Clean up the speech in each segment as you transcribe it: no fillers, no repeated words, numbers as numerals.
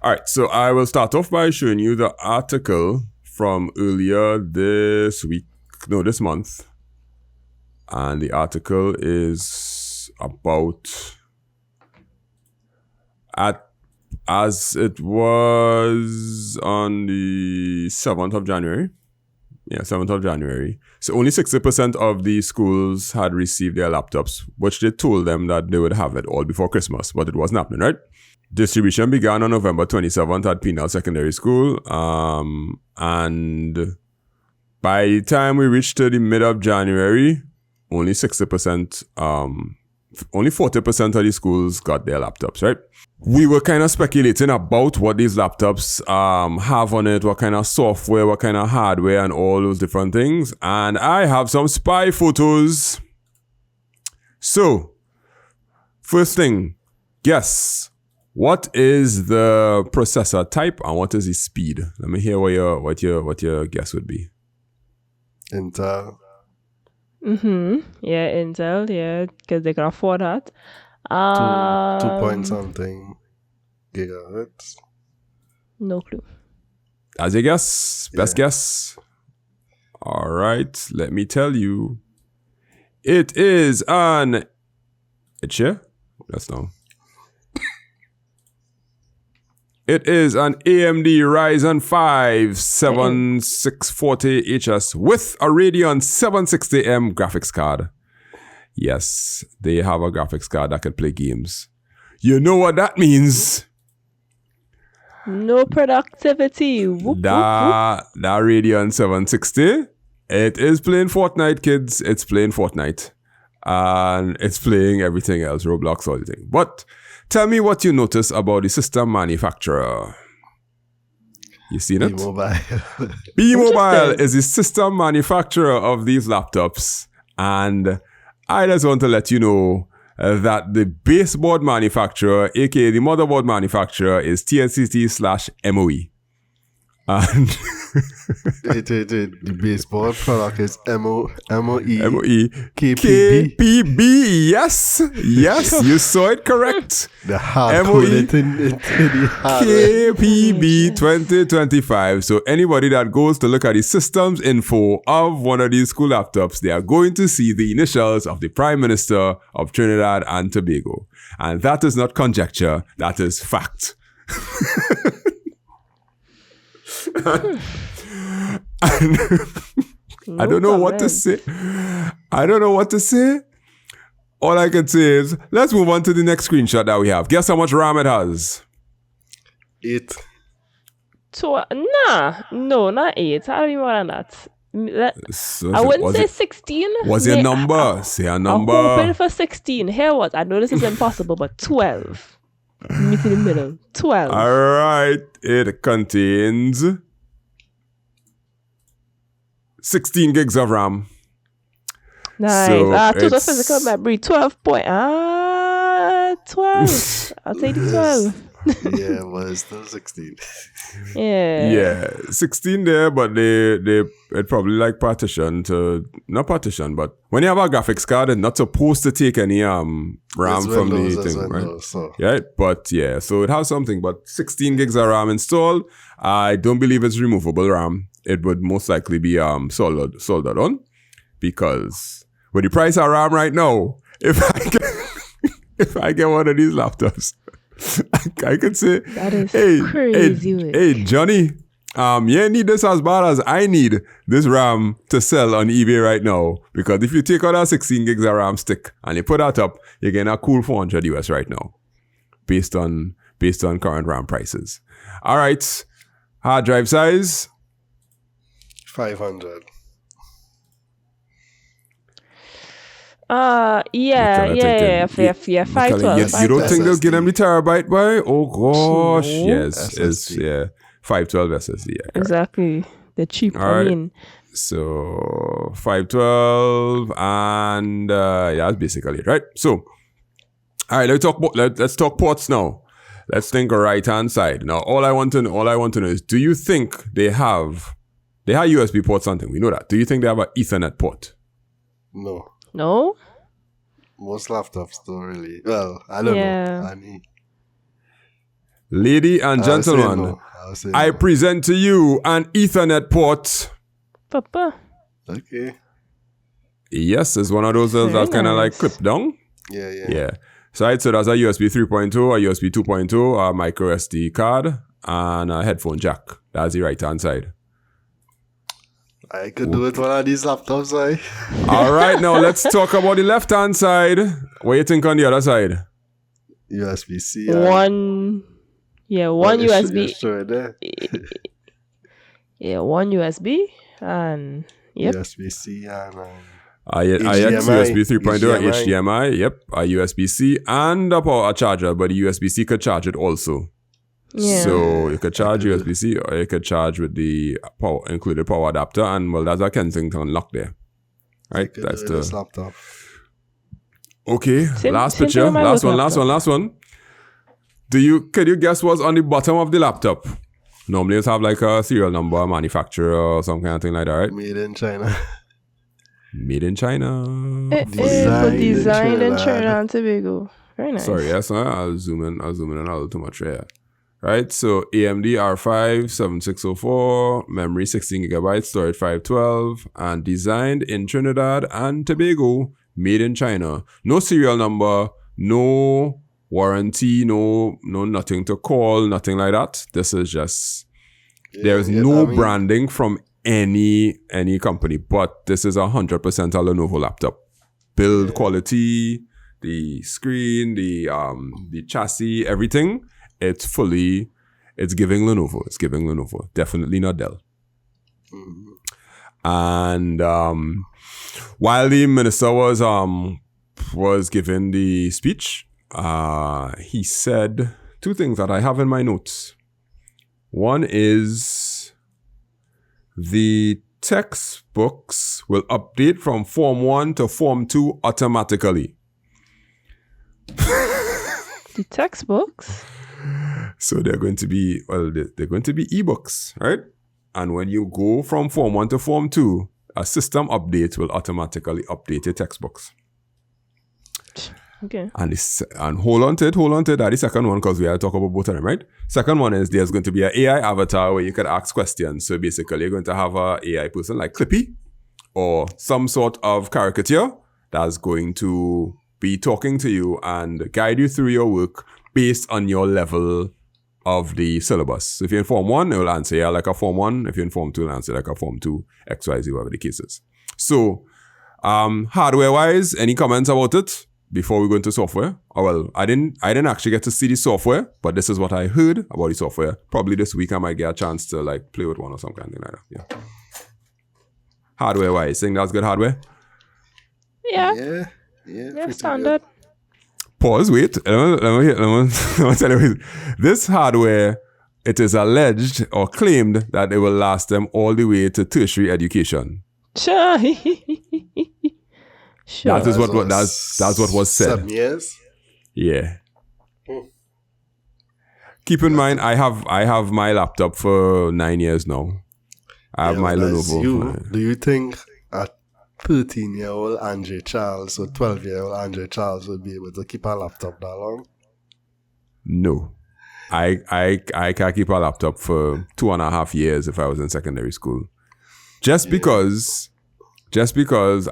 All right, so I will start off by showing you the article from earlier this month. And the article is about as it was on the 7th of January. Yeah, 7th of January. So only 60% of the schools had received their laptops, which they told them that they would have it all before Christmas, but it wasn't happening, right? Distribution began on November 27th at Penal Secondary School. And by the time we reached to the mid of January, only 60%, only 40% of the schools got their laptops, right? We were kind of speculating about what these laptops have on it, what kind of software, what kind of hardware, and all those different things. And I have some spy photos. So, first thing, guess, what is the processor type and what is the speed? Let me hear what your guess would be. Intel. Yeah, Intel, yeah, because they can afford that. 2 point something gigahertz. No clue. As your guess, best guess. All right, let me tell you. It is an... It's here? Let's know. It is an AMD Ryzen 5 7640HS with a Radeon 760M graphics card. Yes, they have a graphics card that can play games. You know what that means? No productivity. That Radeon 760, it is playing Fortnite, kids. It's playing Fortnite. And it's playing everything else, Roblox, all the thing. But tell me what you notice about the system manufacturer. You seen it? B-Mobile. B-Mobile is the system manufacturer of these laptops. And I just want to let you know that the baseboard manufacturer, aka the motherboard manufacturer, is TSCT/MOE. And the baseball product is MOE KPB. Yes, you saw it correct. The hard coded into the hardware. KPB 2025. So anybody that goes to look at the systems info of one of these school laptops, they are going to see the initials of the Prime Minister of Trinidad and Tobago. And that is not conjecture, that is fact. I don't know what to say. All I can say is, let's move on to the next screenshot that we have. Guess how much RAM it has? 8. No, not 8. I don't even want that. I wouldn't say 16. What's your number? Say a number. I'm hoping for 16. Here what? I know this is impossible, but 12. Meet in the middle. 12. All right. It contains 16 gigs of RAM. Nice. So total physical memory. 12. 12. I'll take the 12. Yeah, well, it's still 16. Yeah, 16 there, but it probably like not partition, but when you have a graphics card, it's not supposed to take any RAM from the thing, right? So. Yeah, but yeah, so it has something, but 16 gigs of RAM installed. I don't believe it's removable RAM. It would most likely be soldered on, because with the price of RAM right now, if I get one of these laptops, I could say, that is crazy. Hey, Johnny, you need this as bad as I need this RAM to sell on eBay right now. Because if you take out that 16 gigs of RAM stick and you put that up, you're getting a cool 400 US right now, based on current RAM prices. All right, hard drive size 500. Yeah. 512. You don't think they'll get them the terabyte by? Oh gosh, No. yes, it's 512 SSD. Yeah, Exactly. They're cheap. All right. I mean, so 512 and that's basically it, right? So, all right, let's talk ports now. Let's think right hand side. Now, all I want to know is, do you think they have USB ports? Something we know that. Do you think they have an Ethernet port? No. no? Most laptops don't really. Well, I don't know. I mean, Lady and I'll say gentlemen, no. I'll say I no. present to you an Ethernet port. Papa. Okay. Yes, it's one of those Very that's kind of like nice. clipped down. Yeah. Yeah. So that's a USB 3.2, a USB 2.2, a micro SD card, and a headphone jack. That's the right hand side. I could do it one of these laptops, right? All right, now let's talk about the left hand side. What you think on the other side? USB-C. One USB. Sure, there. Yeah, one USB and yep. USB-C and IX USB 3.2, a HDMI. HDMI, yep, a USB-C, and a power charger, but the USB-C could charge it also. Yeah. So you could charge USB-C or you could charge with the power, included power adapter, and well, that's a Kensington lock there. Right? Could That's do this the... laptop. Okay, Same- last same picture. thing on my Last work one. laptop. Could you guess what's on the bottom of the laptop? Normally it's have like a serial number, manufacturer, or some kind of thing like that, right? Made in China. Made in China. But Designed in designed in Trinidad. Trinidad and Tobago. Very nice. Sorry, yes, I'll zoom in a little too much here. Right, so AMD R5 7604, memory 16 gigabytes, storage 512, and designed in Trinidad and Tobago, made in China. No serial number, no warranty, no nothing to call, nothing like that. This is just there's no branding from any company, but this is 100% a Lenovo laptop. Build quality, the screen, the chassis, everything. It's giving Lenovo. It's giving Lenovo. Definitely not Dell. And while the minister was giving the speech, he said two things that I have in my notes. One is the textbooks will update from Form 1 to Form 2 automatically. The textbooks. So they're going to be ebooks, right? And when you go from Form 1 to Form 2, a system update will automatically update your textbooks. Okay. And hold on to it. That's the second one because we are talking about both of them, right? Second one is there's going to be an AI avatar where you can ask questions. So basically, you're going to have an AI person like Clippy or some sort of caricature that's going to be talking to you and guide you through your work based on your level of the syllabus. So if you're in Form 1, it will answer you like a Form 1. If you're in Form 2, it'll answer like a Form 2, XYZ, whatever the case is. So, hardware-wise, any comments about it before we go into software? Oh, well, I didn't actually get to see the software, but this is what I heard about the software. Probably this week I might get a chance to like play with one or some kind of thing like that. Yeah. Hardware-wise, think that's good hardware? Yeah. Yeah, Yeah, pretty standard. Pause, wait. Let me tell you. This hardware, it is alleged or claimed that it will last them all the way to tertiary education. Sure. Sure. That is that's what was said. 7 years. Yeah. Keep in mind, I have my laptop for 9 years now. I have my Lenovo. Do you think a 13-year-old Andre Charles or 12-year-old Andre Charles would be able to keep a laptop that long? No. I can't keep a laptop for 2.5 years if I was in secondary school. Just because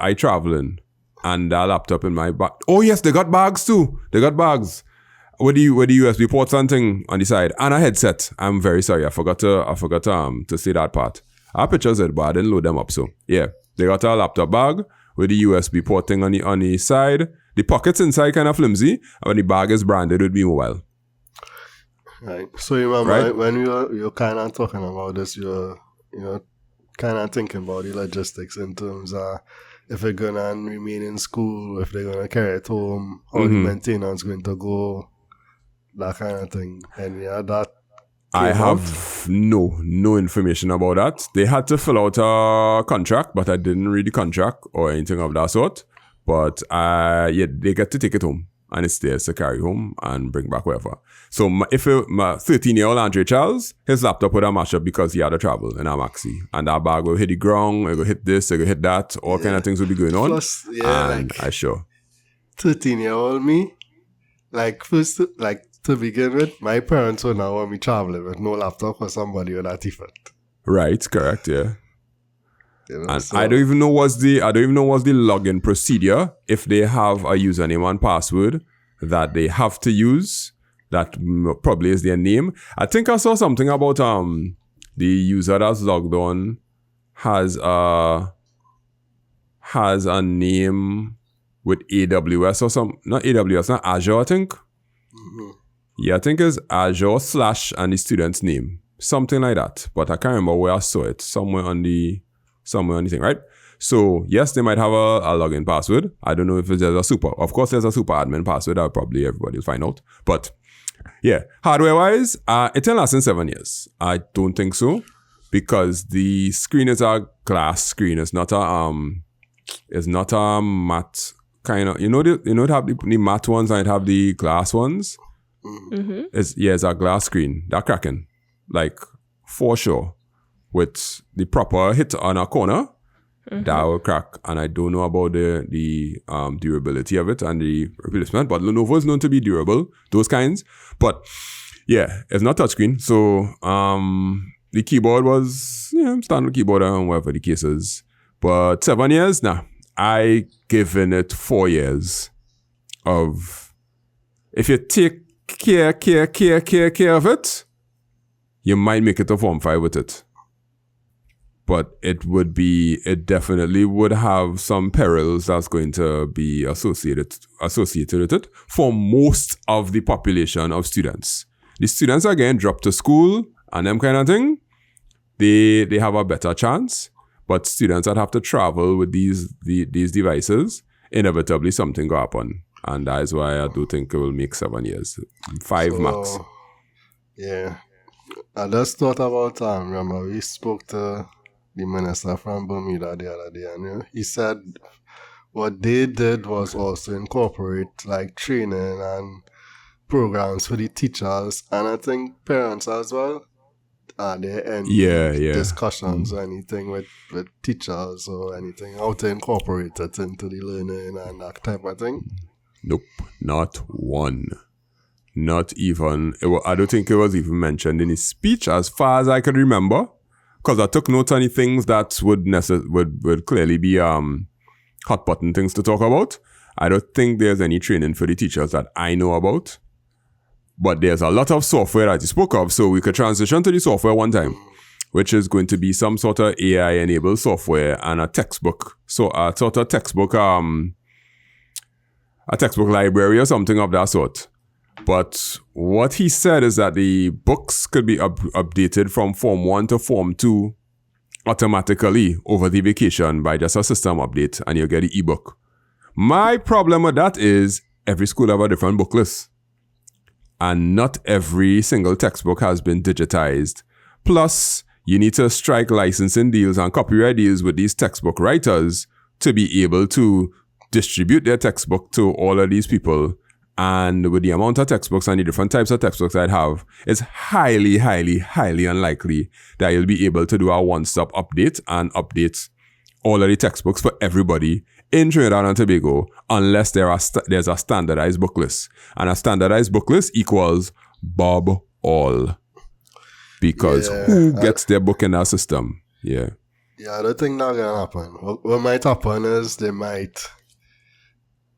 I traveling and that laptop in my bag. Oh yes, they got bags too. They got bags with the USB ports and thing on the side and a headset. I'm very sorry, I forgot to say that part. I have pictures of it, but I didn't load them up. So yeah, they got a laptop bag with the USB port thing on the side. The pockets inside kind of flimsy, and the bag is branded with B-Mobile. Right. So you remember when you're kind of talking about this, you're kind of thinking about the logistics in terms of if they're gonna remain in school, if they're gonna carry it home, how the maintenance going to go, that kind of thing. And yeah, that I have no information about that. They had to fill out a contract, but I didn't read the contract or anything of that sort. But they get to take it home, and it's theirs to carry home and bring back wherever. So my 13-year-old Andre Charles, his laptop would have mashed up because he had to travel in a maxi, and that bag will hit the ground, it will hit this, it will hit that, all kind of things will be going on. Plus, and I sure 13-year-old me, like first, like to begin with, my parents would not want me traveling with no laptop or somebody with that effect. Right, correct, yeah. You know, And so, I don't even know what's the login procedure if they have a username and password that they have to use. That probably is their name. I think I saw something about the user that's logged on has a name with AWS or some, not AWS, not Azure, I think. mm-hmm. Yeah, I think it's Azure / and the student's name. Something like that. But I can't remember where I saw it. Somewhere on the thing, right? So, yes, they might have a login password. I don't know if there's a super. Of course, there's a super admin password. That probably everybody will find out. But, yeah, hardware-wise, it will last in 7 years. I don't think so. Because the screen is a glass screen. It's not a matte kind of, it have the matte ones and it have the glass ones. Mm-hmm. It's a glass screen. They're cracking. Like, for sure. With the proper hit on a corner, that will crack. And I don't know about the durability of it and the replacement, but Lenovo is known to be durable, those kinds. But, yeah, it's not touchscreen. So, the keyboard was, standard keyboard and whatever the case is. But 7 years, nah. I given it 4 years of, if you take care of it, you might make it a Form 5 with it. But it definitely would have some perils that's going to be associated with it for most of the population of students. The students are getting dropped to school and them kind of thing. They have a better chance. But students that have to travel with these devices, inevitably something will happen. And that is why I do think it will make 7 years. 5 max. Yeah. I just thought about, remember, we spoke to the minister from Bermuda the other day, and he said what they did was also incorporate like training and programs for the teachers, and I think parents as well. Discussions or anything with teachers or anything, how to incorporate it into the learning and that type of thing? Nope, not one. Not even. I don't think it was even mentioned in his speech as far as I could remember. Because I took notes on the things that would clearly be hot button things to talk about. I don't think there's any training for the teachers that I know about. But there's a lot of software that you spoke of, so we could transition to the software one time, which is going to be some sort of AI-enabled software and a textbook. So a sort of textbook, a textbook library or something of that sort. But what he said is that the books could be updated from Form 1 to Form 2 automatically over the vacation by just a system update, and you'll get the ebook. My problem with that is every school have a different book list. And not every single textbook has been digitized. Plus, you need to strike licensing deals and copyright deals with these textbook writers to be able to distribute their textbook to all of these people. And with the amount of textbooks and the different types of textbooks I'd have, it's highly, highly, highly unlikely that you'll be able to do a one-stop update and update all of the textbooks for everybody in Trinidad and Tobago, unless there's a standardized book list. And a standardized book list equals Bob all. Because who gets their book in our system? Yeah. Yeah, I don't think that's going to happen. What might happen is they might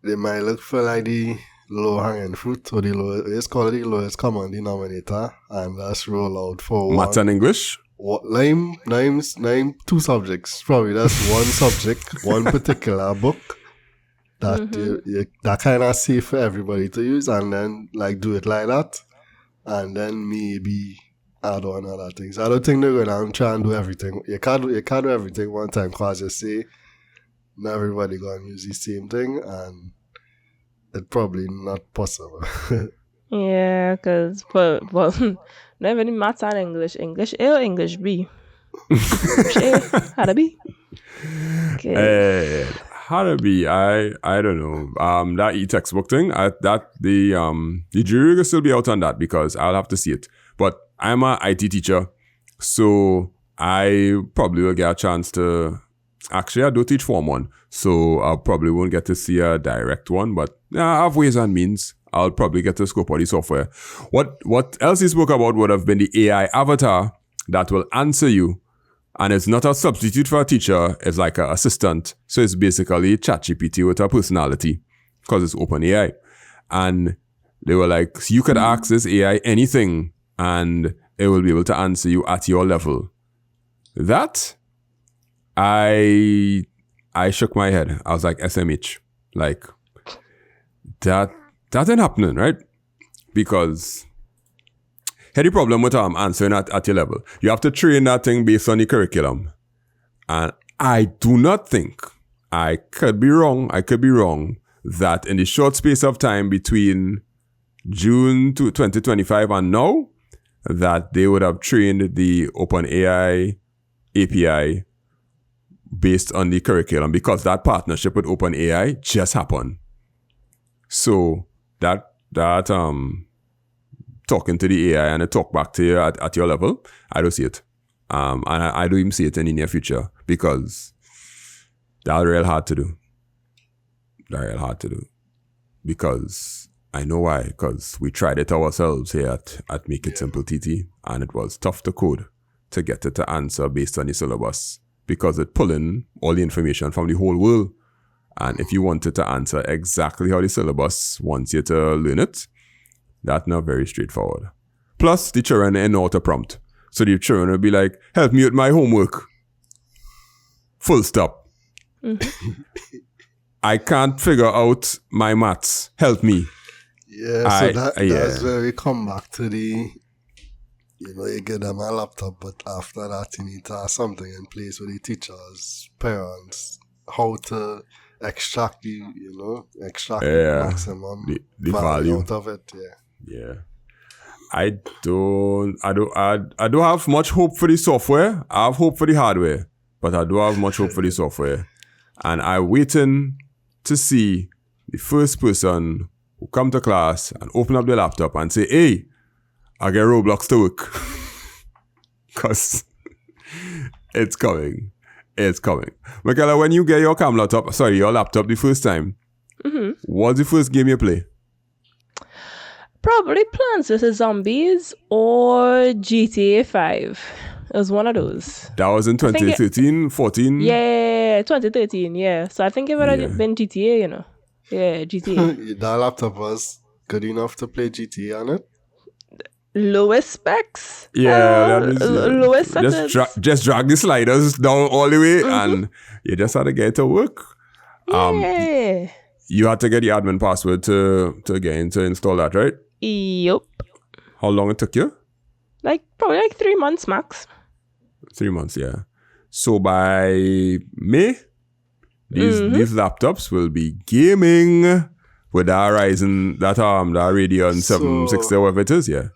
look for like the low-hanging fruit, or it's called the lowest common denominator, and that's roll out for Maths and English? Name 2 subjects. Probably that's one subject, one particular book that that kind of safe for everybody to use, and then like do it like that, and then maybe add on other things. I don't think they're gonna try and do everything. You can't do everything one time because you say not everybody gonna use the same thing, and it's probably not possible. Yeah, because not even maths and English A or English B. English A, how to be? Okay. How to be? I don't know. That e-textbook thing. The jury will still be out on that because I'll have to see it. But I'm an IT teacher, so I probably will get a chance to. Actually, I do teach Form 1, so I probably won't get to see a direct one. But I have ways and means. I'll probably get to scope out the software. What else he spoke about would have been the AI avatar that will answer you. And it's not a substitute for a teacher. It's like an assistant. So it's basically ChatGPT with a personality because it's OpenAI. And they were like, so you could ask this AI anything and it will be able to answer you at your level. That, I shook my head. I was like, SMH. Like, that ain't happening, right? Because here's the problem with answering at your level. You have to train that thing based on the curriculum. And I do not think, I could be wrong, that in the short space of time between June 2025 and now, that they would have trained the OpenAI API based on the curriculum, because that partnership with OpenAI just happened. So that talking to the AI and it talk back to you at your level, I don't see it. And I don't even see it in the near future, because that's real hard to do. Because I know why. Because we tried it ourselves here at Make It Simple TT, and it was tough to code to get it to answer based on the syllabus, because it pull in all the information from the whole world. And if you wanted to answer exactly how the syllabus wants you to learn it, that's not very straightforward. Plus, the children ain't know how to prompt. So the children will be like, help me with my homework. Full stop. Mm-hmm. I can't figure out my maths. Help me. Yeah, that's where we come back to the, you get them a laptop, but after that you need to have something in place with the teachers, parents, how to extract the maximum the value out of it. Yeah. I don't have much hope for the software. I have hope for the hardware, but I don't have much hope for the software. And I'm waiting to see the first person who come to class and open up their laptop and say, hey, I get Roblox to work. Because it's coming. It's coming. Michaela, when you get your laptop the first time, what's the first game you play? Probably Plants vs. Zombies or GTA 5. It was one of those. That was in 2013, 14? Yeah, 2013, yeah. So I think it would have been GTA, Yeah, GTA. That laptop was good enough to play GTA on it? Lowest specs. Yeah, lowest settings. Just drag the sliders down all the way and you just had to get it to work. Yeah. You had to get the admin password to install that, right? Yup. How long it took you? Probably 3 months max. 3 months, yeah. So by May, these laptops will be gaming with that Ryzen, that Radeon 760, whatever it is, yeah.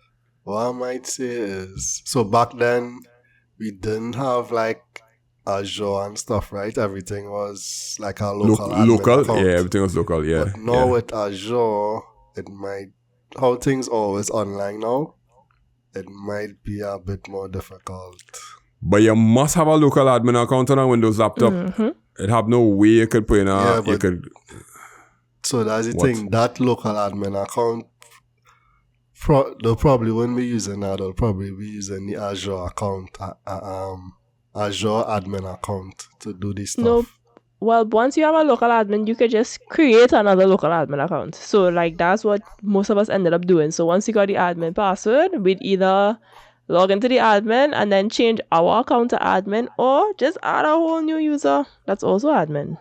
What I might say is, so back then, we didn't have Azure and stuff, right? Everything was like a local account. Yeah, everything was local, yeah. But now with Azure, how things always online now, it might be a bit more difficult. But you must have a local admin account on a Windows laptop. It have no way you could put in So that's the thing, that local admin account, they probably won't be using that. They'll probably be using the Azure account, Azure admin account to do this stuff. No, well, once you have a local admin, you could just create another local admin account. So that's what most of us ended up doing. So once you got the admin password, we'd either log into the admin and then change our account to admin, or just add a whole new user that's also admin.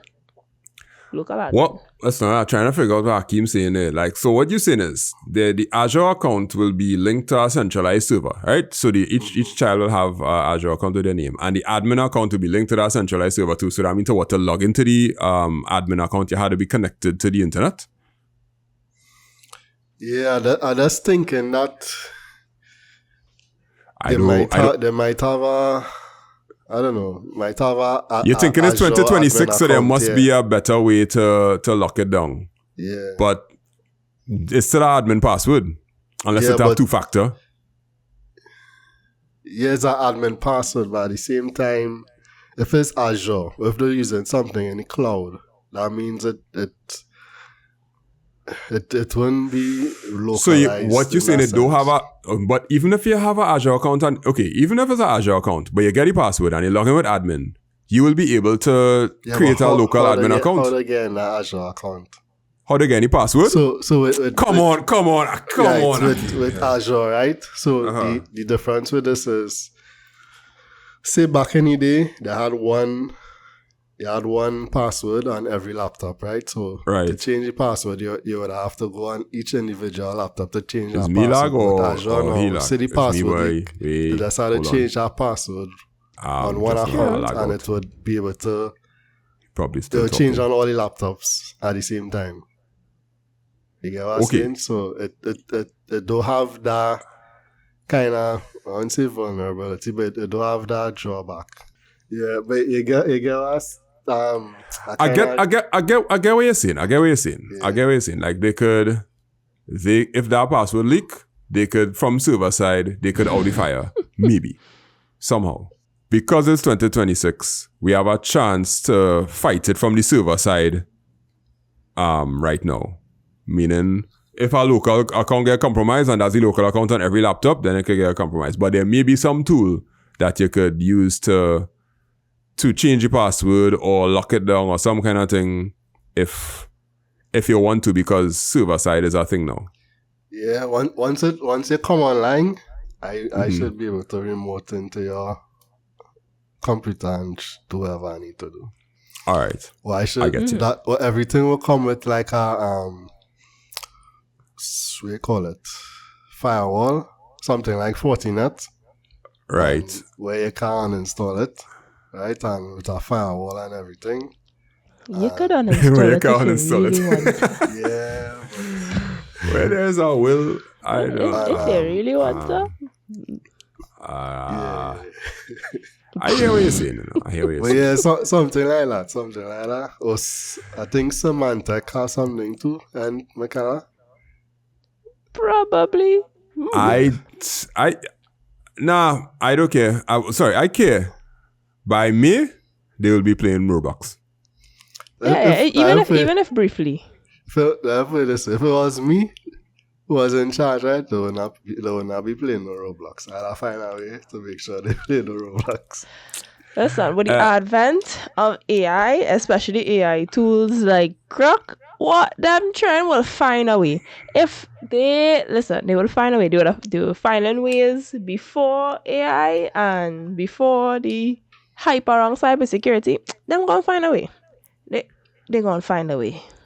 Local admin. What? That's not. I'm trying to figure out what Hakeem's saying there. So what you're saying is the Azure account will be linked to a centralized server, right? So each child will have an Azure account with their name, and the admin account will be linked to that centralized server too. So that means to log into the admin account, you had to be connected to the internet. Yeah, I'm just thinking that they might have a. I don't know. Might have you're thinking it's 2026, so there must be a better way to lock it down. Yeah. But it's still an admin password, unless it have two-factor. Yeah, it's an admin password, but at the same time, if it's Azure, if they're using something in the cloud, that means It wouldn't be localized. So what you in saying? that It don't sense. have but even if you have an Azure account, even if it's an Azure account, but you get the password and you log in with admin, you will be able to Yeah, create but a local admin How account. to get an Azure account? How to get any password? So with Come on. with Azure, right? So the difference with this is, say back in the day, they had one password on every laptop, right? So Right. to change the password, you would have to go on each individual laptop to change Is that me lag password. With or Azure, no. he lag? See the It's me, password boy. leak. Wait, You just had to hold on. change that password on one just gonna account, lag and out. it would be able to Probably still change talking. on all the laptops at the same time. You get what I'm Okay. saying? So it don't have that kind of, I won't say vulnerability, but it don't have that drawback. Yeah, but you get what I get what you're saying. I get what you're saying. Like if that password leak, they could, from server side, they could audify maybe somehow. Because it's 2026, we have a chance to fight it from the server side right now. Meaning, if our local account get compromised and that's the local account on every laptop, then it could get compromised. But there may be some tool that you could use to change the password or lock it down or some kind of thing if you want to, because server side is a thing now. Yeah, once you come online, I should be able to remote into your computer and do whatever I need to do. All right. Well, I get you. Everything will come with like a what do you call it? Firewall, something like Fortinet. Right. Where you can install it, right? And with a firewall and everything. You could uninstall Where you it can if you uninstall really it. want. Yeah. Where there's a will, I don't If they really want to. Yeah. I hear what you're saying. I hear what you're But saying. yeah, something like that. Or I think Symantec has something too, and McKenna. Probably. I don't care. I care. By me, they will be playing Roblox. Even if briefly. If it was me who was in charge, right, they would not be playing no Roblox. I'll find a way to make sure they play no Roblox. Listen, with the advent of AI, especially AI tools like Grok, what them trend will find a way. If they will find a way. They will find ways before AI and before the hype around cybersecurity. Them gonna find a way. They gonna find a way.